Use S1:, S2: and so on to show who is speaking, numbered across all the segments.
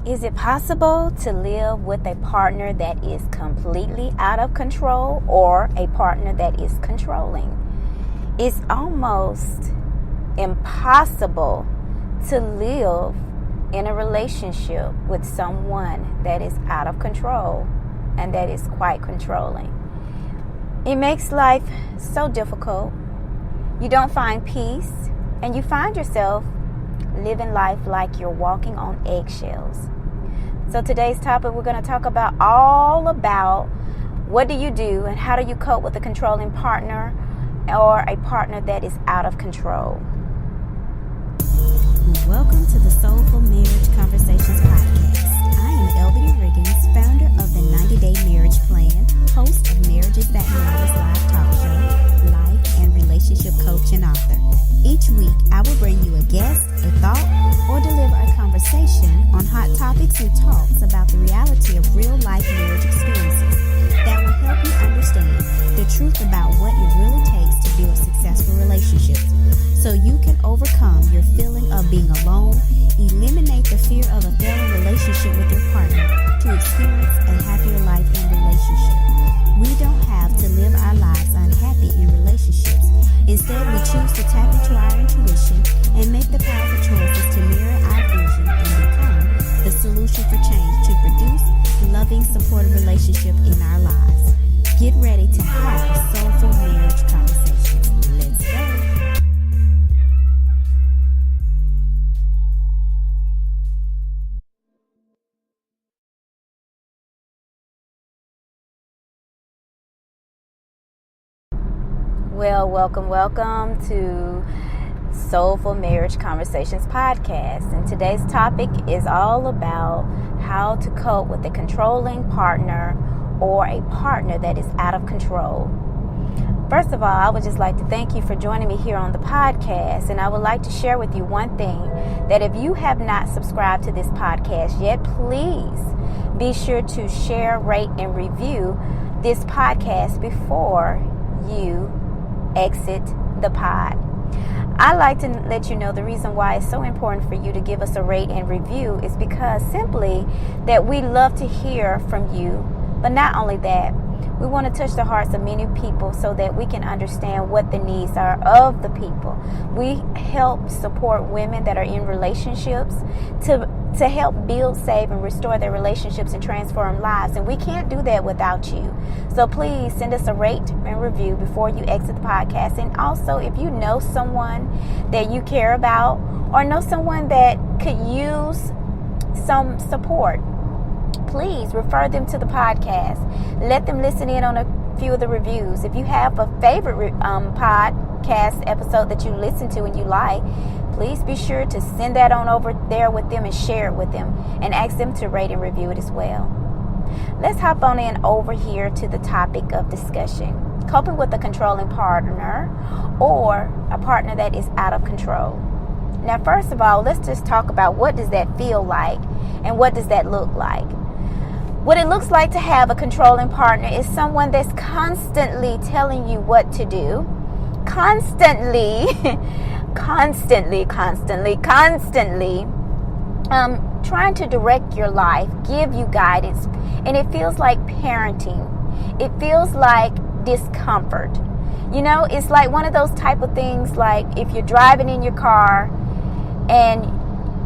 S1: Is it possible to live with a partner that is completely out of control or a partner that is controlling? It's almost impossible to live in a relationship with someone that is out of control and that is quite controlling. It makes life so difficult. You don't find peace, and you find yourself living life like you're walking on eggshells. So today's topic, we're going to talk all about what do you do and how do you cope with a controlling partner or a partner that is out of control.
S2: Welcome to the Soulful Marriage Conversations podcast. I am Elbony, founder of the 90-Day Marriage Plan, host of Marriages That Matters live talk show, life and relationship coach and author. Each week, I will bring you a guest, a thought, or deliver a conversation on hot topics and talks about the reality of real-life marriage experiences that will help you understand the truth about what it really takes to build successful relationships so you can overcome your feeling of being alone, eliminate the fear of a failing relationship with your partner to experience a happier life and relationship. We don't have to live our lives unhappy in relationships. Instead, we choose to tap into our intuition and make the powerful choices to mirror our vision and become the solution for change to produce loving, supportive relationship in our lives. Get ready to have soulful marriage conversations. Let's go.
S1: Well, welcome to Soulful Marriage Conversations podcast. And today's topic is all about how to cope with a controlling partner or a partner that is out of control. First of all, I would just like to thank you for joining me here on the podcast. And I would like to share with you one thing, that if you have not subscribed to this podcast yet, please be sure to share, rate, and review this podcast before you exit the pod. I like to let you know the reason why it's so important for you to give us a rate and review is because simply that we love to hear from you. But not only that, we want to touch the hearts of many people so that we can understand what the needs are of the people. We help support women that are in relationships to help build, save, and restore their relationships and transform lives. And we can't do that without you. So please send us a rate and review before you exit the podcast. And also, if you know someone that you care about or know someone that could use some support, please refer them to the podcast. Let them listen in on a few of the reviews. If you have a favorite podcast episode that you listen to and you like, please be sure to send that on over there with them and share it with them and ask them to rate and review it as well. Let's hop on in over here to the topic of discussion. Coping with a controlling partner or a partner that is out of control. Now, first of all, let's just talk about what does that feel like and what does that look like. What it looks like to have a controlling partner is someone that's constantly telling you what to do, constantly trying to direct your life, give you guidance, and it feels like parenting. It feels like discomfort. You know, it's like one of those type of things, like if you're driving in your car and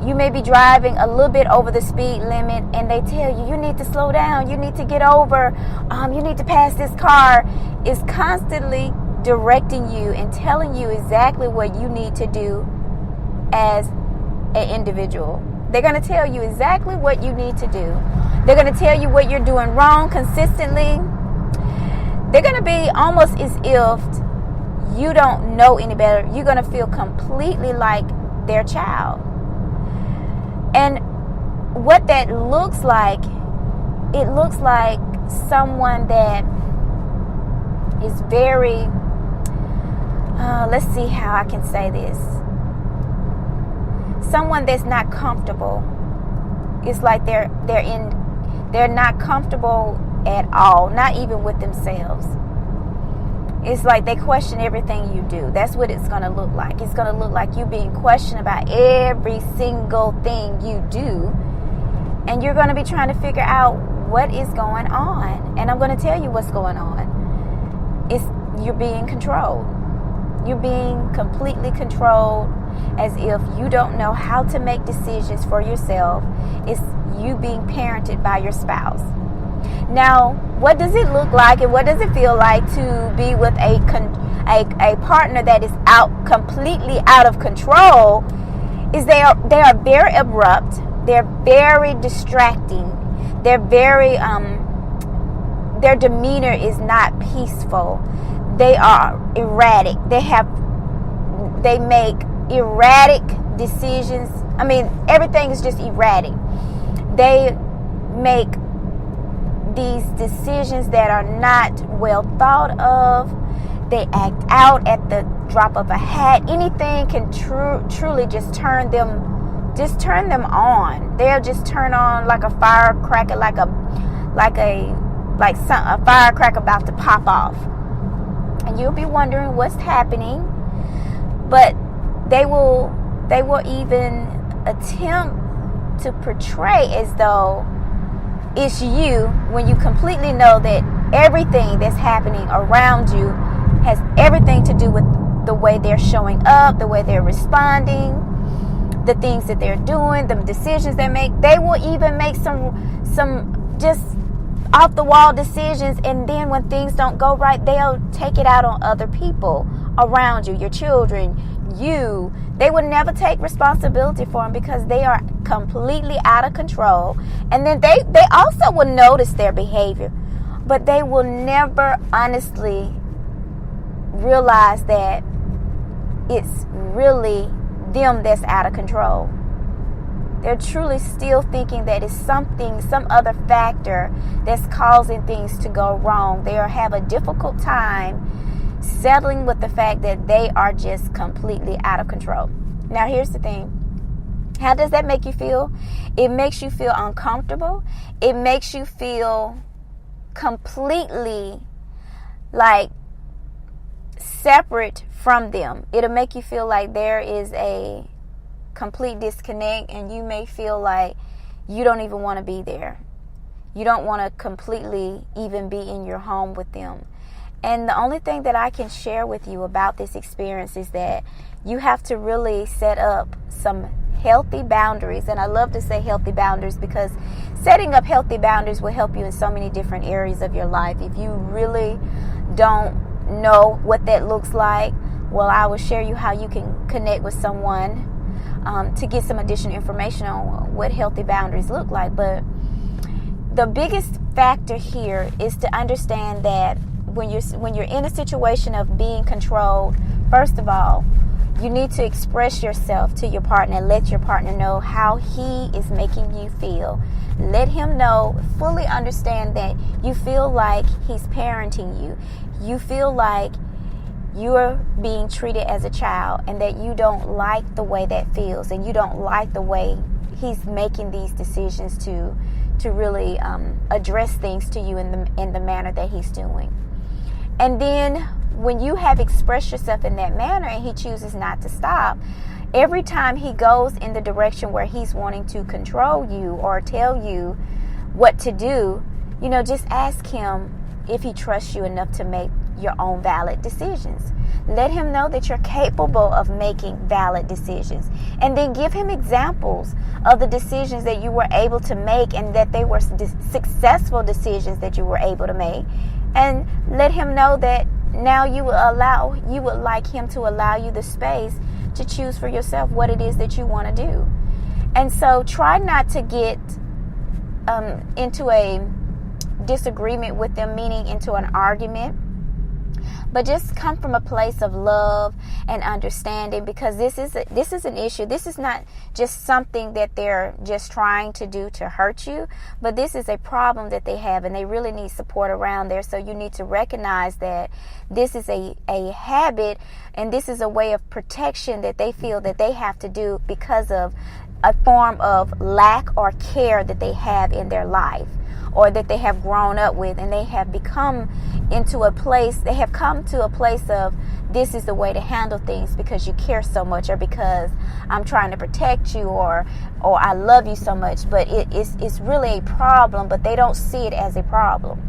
S1: you may be driving a little bit over the speed limit and they tell you, you need to slow down, you need to get over, you need to pass this car. It's constantly directing you and telling you exactly what you need to do as an individual. They're going to tell you exactly what you need to do. They're going to tell you what you're doing wrong consistently. They're going to be almost as if you don't know any better. You're going to feel completely like their child. And what that looks like, it looks like someone that is very, let's see how I can say this. Someone that's not comfortable. It's like they're not comfortable at all, not even with themselves. It's like they question everything you do. That's what it's going to look like. It's going to look like you being questioned about every single thing you do. And you're going to be trying to figure out what is going on. And I'm going to tell you what's going on. You're being controlled. You're being completely controlled, as if you don't know how to make decisions for yourself. It's you being parented by your spouse. Now, what does it look like and what does it feel like to be with a partner that is completely out of control? Is they are very abrupt. They're very distracting. They're very their demeanor is not peaceful. They are erratic. They make erratic decisions. I mean, everything is just erratic. They make these decisions that are not well thought of. They act out at the drop of a hat. Anything can truly just turn them on. They'll just turn on like a firecracker, like a firecracker about to pop off. And you'll be wondering what's happening. But they will even attempt to portray as though it's you, when you completely know that everything that's happening around you has everything to do with the way they're showing up, the way they're responding, the things that they're doing, the decisions they make. They will even make some just off the wall decisions, and then when things don't go right, they'll take it out on other people around you, your children, you. They would never take responsibility for them because they are completely out of control. And then they also will notice their behavior, but they will never honestly realize that it's really them that's out of control. They're truly still thinking that it's some other factor that's causing things to go wrong. They have a difficult time settling with the fact that they are just completely out of control. Now, here's the thing. How does that make you feel? It makes you feel uncomfortable. It makes you feel completely like separate from them. It'll make you feel like there is a complete disconnect, and you may feel like you don't even want to be there. You don't want to completely even be in your home with them. And the only thing that I can share with you about this experience is that you have to really set up some healthy boundaries. And I love to say healthy boundaries because setting up healthy boundaries will help you in so many different areas of your life. If you really don't know what that looks like, well, I will share you how you can connect with someone to get some additional information on what healthy boundaries look like. But the biggest factor here is to understand that when you're in a situation of being controlled, first of all, you need to express yourself to your partner. Let your partner know how he is making you feel. Let him know, fully understand that you feel like he's parenting you. You feel like you're being treated as a child, and that you don't like the way that feels, and you don't like the way he's making these decisions to really address things to you in the manner that he's doing. And then when you have expressed yourself in that manner and he chooses not to stop, every time he goes in the direction where he's wanting to control you or tell you what to do, just ask him if he trusts you enough to make your own valid decisions. Let him know that you're capable of making valid decisions. And then give him examples of the decisions that you were able to make and that they were successful decisions that you were able to make. And let him know that now you would like him to allow you the space to choose for yourself what it is that you want to do. And so try not to get into a disagreement with them, meaning into an argument, but just come from a place of love and understanding, because this is an issue. This is not just something that they're just trying to do to hurt you, but this is a problem that they have, and they really need support around there. So you need to recognize that this is a habit, and this is a way of protection that they feel that they have to do because of a form of lack or care that they have in their life, or that they have grown up with, and they have come to a place of, this is the way to handle things because you care so much, or because I'm trying to protect you, or I love you so much. But it's really a problem, but they don't see it as a problem.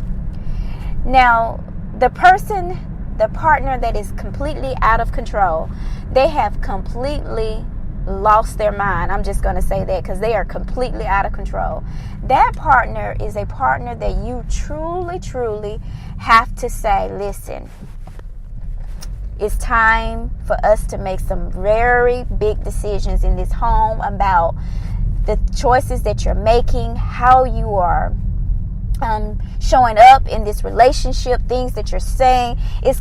S1: Now, the partner that is completely out of control, they have completely lost their mind. I'm just going to say that, because they are completely out of control. That partner is a partner that you truly have to say, listen, it's time for us to make some very big decisions in this home about the choices that you're making, how you are showing up in this relationship, things that you're saying. It's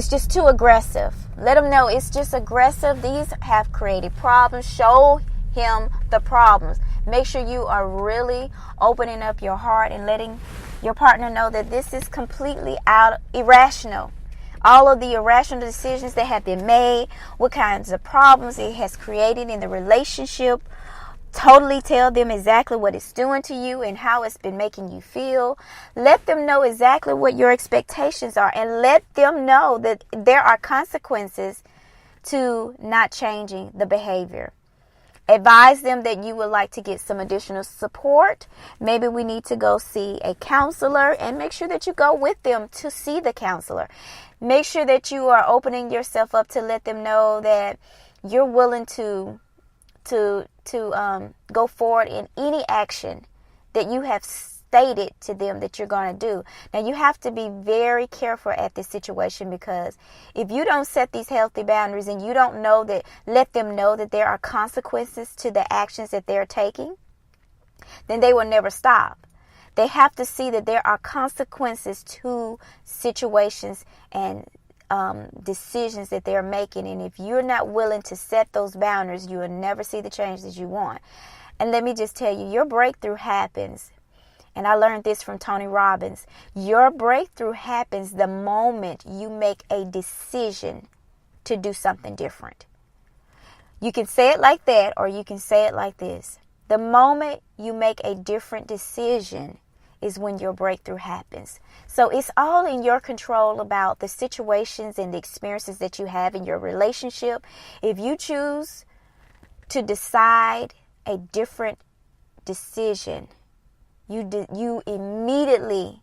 S1: just too aggressive. Let them know it's just aggressive. These have created problems. Show him the problems. Make sure you are really opening up your heart and letting your partner know that this is completely irrational. All of the irrational decisions that have been made, what kinds of problems it has created in the relationship. Totally tell them exactly what it's doing to you and how it's been making you feel. Let them know exactly what your expectations are, and let them know that there are consequences to not changing the behavior. Advise them that you would like to get some additional support. Maybe we need to go see a counselor, and make sure that you go with them to see the counselor. Make sure that you are opening yourself up to let them know that you're willing to go forward in any action that you have stated to them that you're going to do. Now, you have to be very careful at this situation, because if you don't set these healthy boundaries and you don't let them know that there are consequences to the actions that they're taking, then they will never stop. They have to see that there are consequences to situations and decisions that they're making. And if you're not willing to set those boundaries, you will never see the change that you want. And let me just tell you, your breakthrough happens. And I learned this from Tony Robbins. Your breakthrough happens the moment you make a decision to do something different. You can say it like that, or you can say it like this. The moment you make a different decision is when your breakthrough happens. So it's all in your control about the situations and the experiences that you have in your relationship. If you choose to decide a different decision, you immediately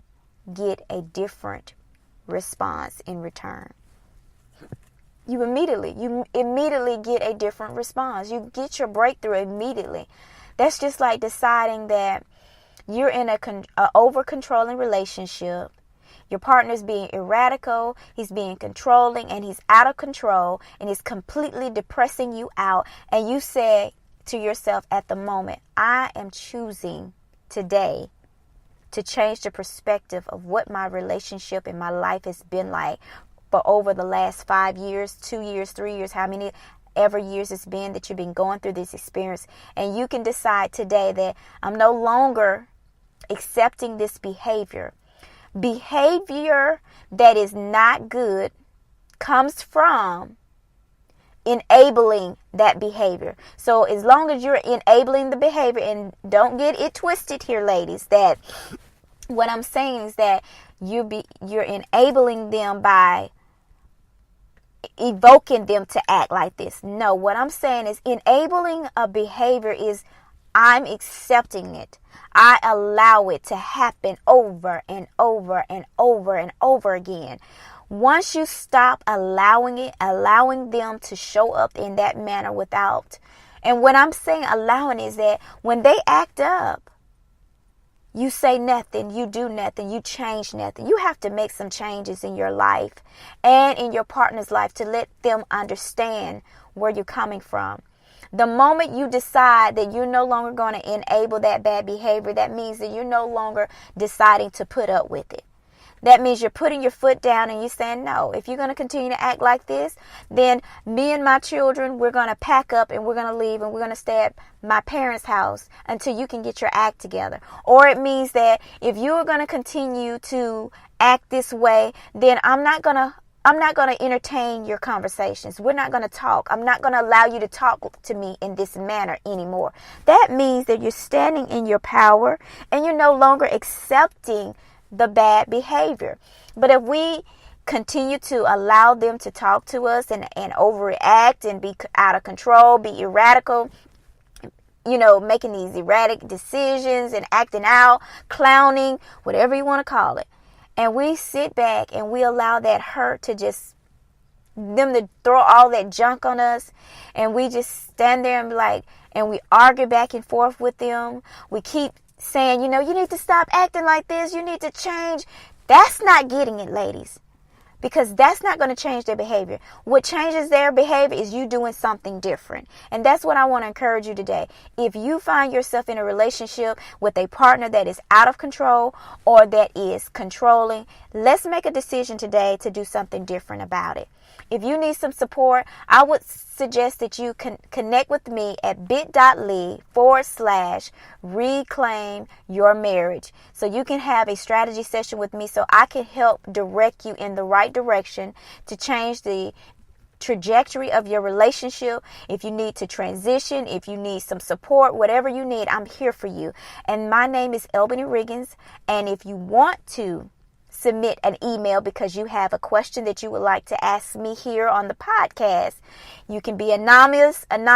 S1: get a different response in return. You immediately get a different response. You get your breakthrough immediately. That's just like deciding that you're in a over-controlling relationship. Your partner's being erratic, he's being controlling, and he's out of control, and he's completely depressing you out. And you say to yourself at the moment, I am choosing today to change the perspective of what my relationship and my life has been like for over the last 5 years, 2 years, 3 years, how many ever years it's been that you've been going through this experience. And you can decide today that I'm no longer accepting this behavior. Behavior that is not good comes from enabling that behavior. So as long as you're enabling the behavior, and don't get it twisted here, ladies, that what I'm saying is that you're enabling them by evoking them to act like this. No, what I'm saying is enabling a behavior is I'm accepting it. I allow it to happen over and over and over and over again. Once you stop allowing them to show up in that manner without, and when I'm saying allowing is that when they act up, you say nothing, you do nothing, you change nothing. You have to make some changes in your life and in your partner's life to let them understand where you're coming from. The moment you decide that you're no longer going to enable that bad behavior, that means that you're no longer deciding to put up with it. That means you're putting your foot down and you're saying, no, if you're going to continue to act like this, then me and my children, we're going to pack up and we're going to leave and we're going to stay at my parents' house until you can get your act together. Or it means that if you are going to continue to act this way, then I'm not going to I'm not going to entertain your conversations. We're not going to talk. I'm not going to allow you to talk to me in this manner anymore. That means that you're standing in your power and you're no longer accepting the bad behavior. But if we continue to allow them to talk to us and overreact and be out of control, be erratical, making these erratic decisions and acting out, clowning, whatever you want to call it. And we sit back and we allow that hurt to them to throw all that junk on us. And we just stand there and we argue back and forth with them. We keep saying, you need to stop acting like this. You need to change. That's not getting it, ladies. Because that's not going to change their behavior. What changes their behavior is you doing something different. And that's what I want to encourage you today. If you find yourself in a relationship with a partner that is out of control or that is controlling, let's make a decision today to do something different about it. If you need some support, I would suggest that you can connect with me at bit.ly/reclaim your marriage. So you can have a strategy session with me so I can help direct you in the right direction to change the trajectory of your relationship. If you need to transition, if you need some support, whatever you need, I'm here for you. And my name is Elbony Riggins. And if you want to submit an email because you have a question that you would like to ask me here on the podcast, you can be anonymous. I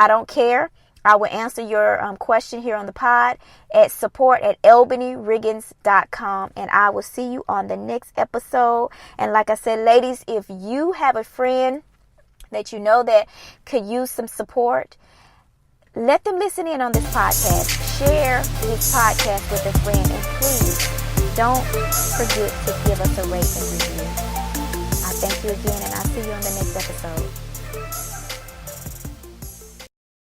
S1: don't care. I will answer your question here on the pod at support@elbonyriggins.com, and I will see you on the next episode. And like I said, ladies, if you have a friend that you know that could use some support, let them listen in on this podcast. Share this podcast with a friend, and please don't forget to give us a rate and review. I thank you again, and I'll see you on the next episode.